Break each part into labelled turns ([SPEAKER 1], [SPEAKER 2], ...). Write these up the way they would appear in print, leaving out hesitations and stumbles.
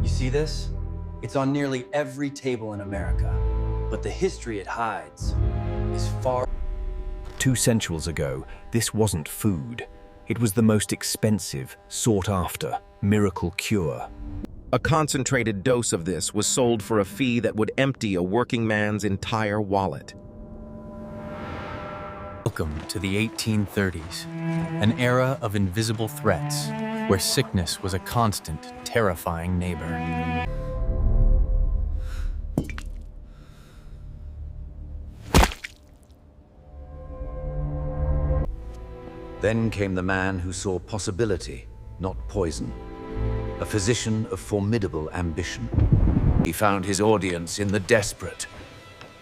[SPEAKER 1] You see this? It's on nearly every table in America, but the history it hides is far.
[SPEAKER 2] 2 centuries ago, this wasn't food. It was the most expensive, sought-after, miracle cure.
[SPEAKER 3] A concentrated dose of this was sold for a fee that would empty a working man's entire wallet.
[SPEAKER 1] Welcome to the 1830s, an era of invisible threats, where sickness was a constant, terrifying neighbor.
[SPEAKER 4] Then came the man who saw possibility, not poison. A physician of formidable ambition. He found his audience in the desperate.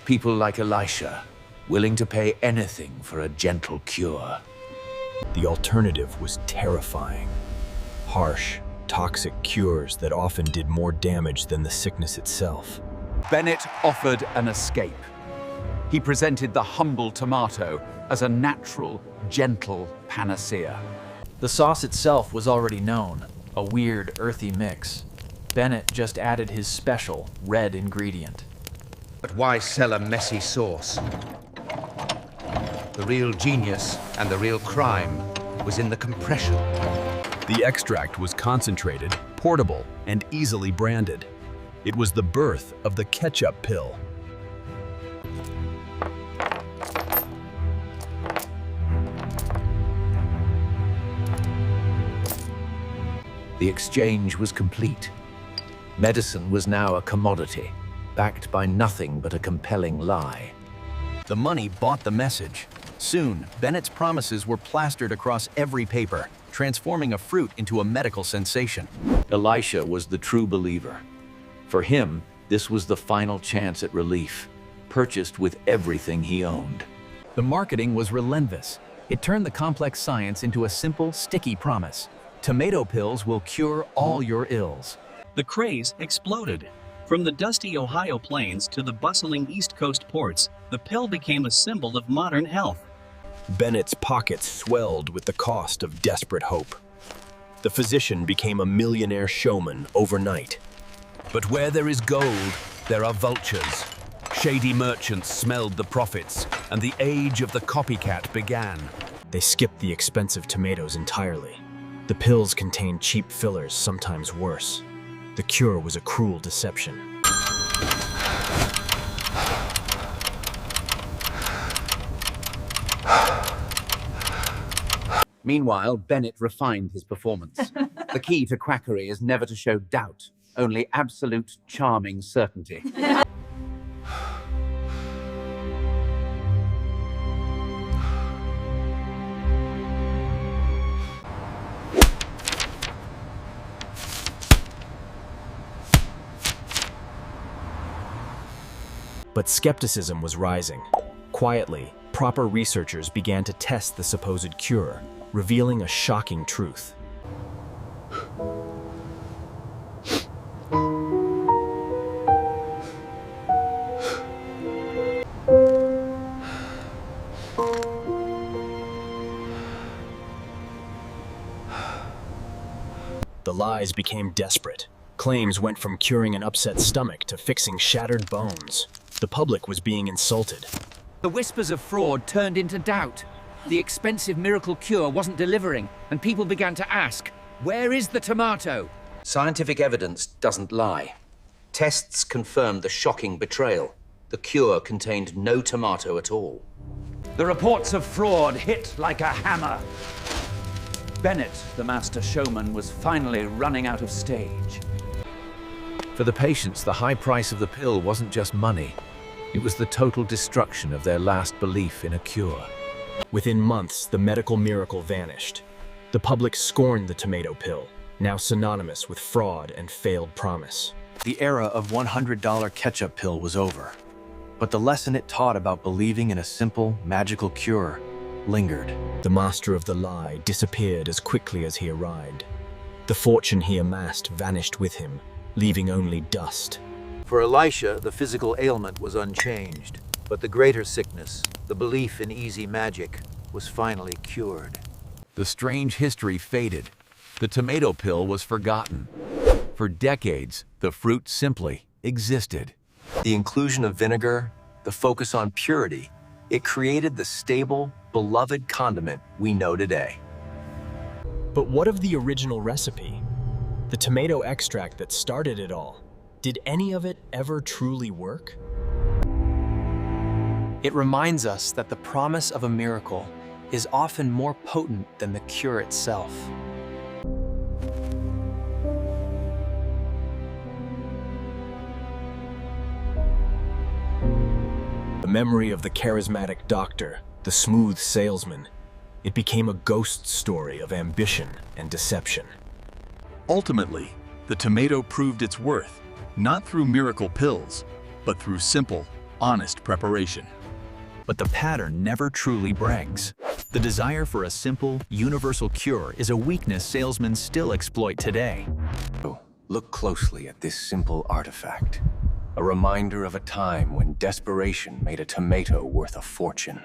[SPEAKER 4] People like Elisha, willing to pay anything for a gentle cure.
[SPEAKER 2] The alternative was terrifying. Harsh, toxic cures that often did more damage than the sickness itself.
[SPEAKER 5] Bennett offered an escape. He presented the humble tomato as a natural, gentle panacea.
[SPEAKER 1] The sauce itself was already known, a weird, earthy mix. Bennett just added his special, red ingredient.
[SPEAKER 4] But why sell a messy sauce? The real genius and the real crime was in the compression.
[SPEAKER 2] The extract was concentrated, portable, and easily branded. It was the birth of the ketchup pill.
[SPEAKER 4] The exchange was complete. Medicine was now a commodity, backed by nothing but a compelling lie.
[SPEAKER 2] The money bought the message. Soon, Bennett's promises were plastered across every paper, transforming a fruit into a medical sensation.
[SPEAKER 4] Elisha was the true believer. For him, this was the final chance at relief, purchased with everything he owned.
[SPEAKER 1] The marketing was relentless. It turned the complex science into a simple, sticky promise. Tomato pills will cure all your ills.
[SPEAKER 6] The craze exploded. From the dusty Ohio plains to the bustling East Coast ports, the pill became a symbol of modern health.
[SPEAKER 2] Bennett's pockets swelled with the cost of desperate hope. The physician became a millionaire showman overnight. But where there is gold, there are vultures. Shady merchants smelled the profits, and the age of the copycat began. They skipped the expensive tomatoes entirely. The pills contained cheap fillers, sometimes worse. The cure was a cruel deception.
[SPEAKER 5] Meanwhile, Bennett refined his performance. The key to quackery is never to show doubt, only absolute, charming certainty.
[SPEAKER 2] But skepticism was rising. Quietly, proper researchers began to test the supposed cure, revealing a shocking truth. The lies became desperate. Claims went from curing an upset stomach to fixing shattered bones. The public was being insulted.
[SPEAKER 7] The whispers of fraud turned into doubt. The expensive miracle cure wasn't delivering, and people began to ask, where is the tomato?
[SPEAKER 4] Scientific evidence doesn't lie. Tests confirmed the shocking betrayal. The cure contained no tomato at all.
[SPEAKER 5] The reports of fraud hit like a hammer. Bennett, the master showman, was finally running out of stage.
[SPEAKER 4] For the patients, the high price of the pill wasn't just money. It was the total destruction of their last belief in a cure.
[SPEAKER 2] Within months, the medical miracle vanished. The public scorned the tomato pill, now synonymous with fraud and failed promise.
[SPEAKER 1] The era of $100 ketchup pill was over. But the lesson it taught about believing in a simple, magical cure lingered.
[SPEAKER 2] The master of the lie disappeared as quickly as he arrived. The fortune he amassed vanished with him, leaving only dust.
[SPEAKER 4] For Elisha, the physical ailment was unchanged, but the greater sickness, the belief in easy magic, was finally cured.
[SPEAKER 5] The strange history faded. The tomato pill was forgotten.
[SPEAKER 1] For decades, the fruit simply existed.
[SPEAKER 2] The inclusion of vinegar, the focus on purity, it created the stable, beloved condiment we know today.
[SPEAKER 8] But what of the original recipe? The tomato extract that started it all? Did any of it ever truly work?
[SPEAKER 9] It reminds us that the promise of a miracle is often more potent than the cure itself.
[SPEAKER 8] The memory of the charismatic doctor, the smooth salesman, it became a ghost story of ambition and deception.
[SPEAKER 10] Ultimately, the tomato proved its worth, not through miracle pills, but through simple, honest preparation.
[SPEAKER 11] But the pattern never truly breaks. The desire for a simple, universal cure is a weakness salesmen still exploit today.
[SPEAKER 2] Look closely at this simple artifact. A reminder of a time when desperation made a tomato worth a fortune.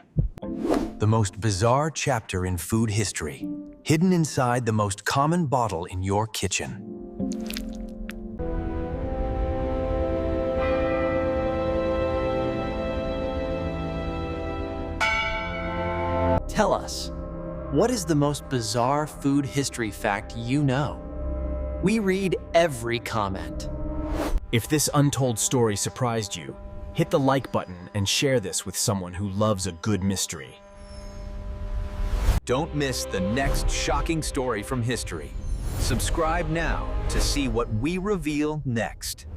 [SPEAKER 1] The most bizarre chapter in food history, hidden inside the most common bottle in your kitchen.
[SPEAKER 9] Tell us, what is the most bizarre food history fact you know? We read every comment.
[SPEAKER 8] If this untold story surprised you, hit the like button and share this with someone who loves a good mystery.
[SPEAKER 11] Don't miss the next shocking story from history. Subscribe now to see what we reveal next.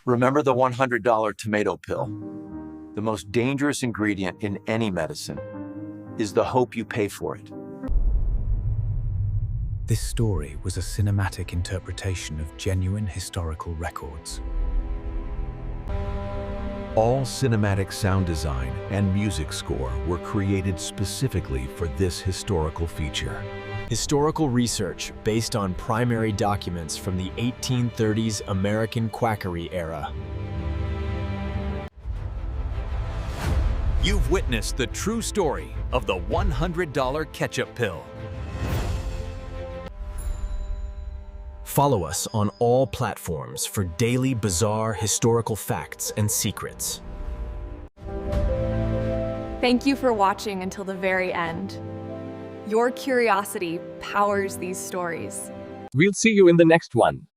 [SPEAKER 5] Remember the $100 tomato pill. The most dangerous ingredient in any medicine is the hope you pay for it.
[SPEAKER 1] This story was a cinematic interpretation of genuine historical records.
[SPEAKER 12] All cinematic sound design and music score were created specifically for this historical feature.
[SPEAKER 8] Historical research based on primary documents from the 1830s American quackery era.
[SPEAKER 11] You've witnessed the true story of the $100 ketchup pill.
[SPEAKER 8] Follow us on all platforms for daily bizarre historical facts and secrets.
[SPEAKER 13] Thank you for watching until the very end. Your curiosity powers these stories.
[SPEAKER 6] We'll see you in the next one.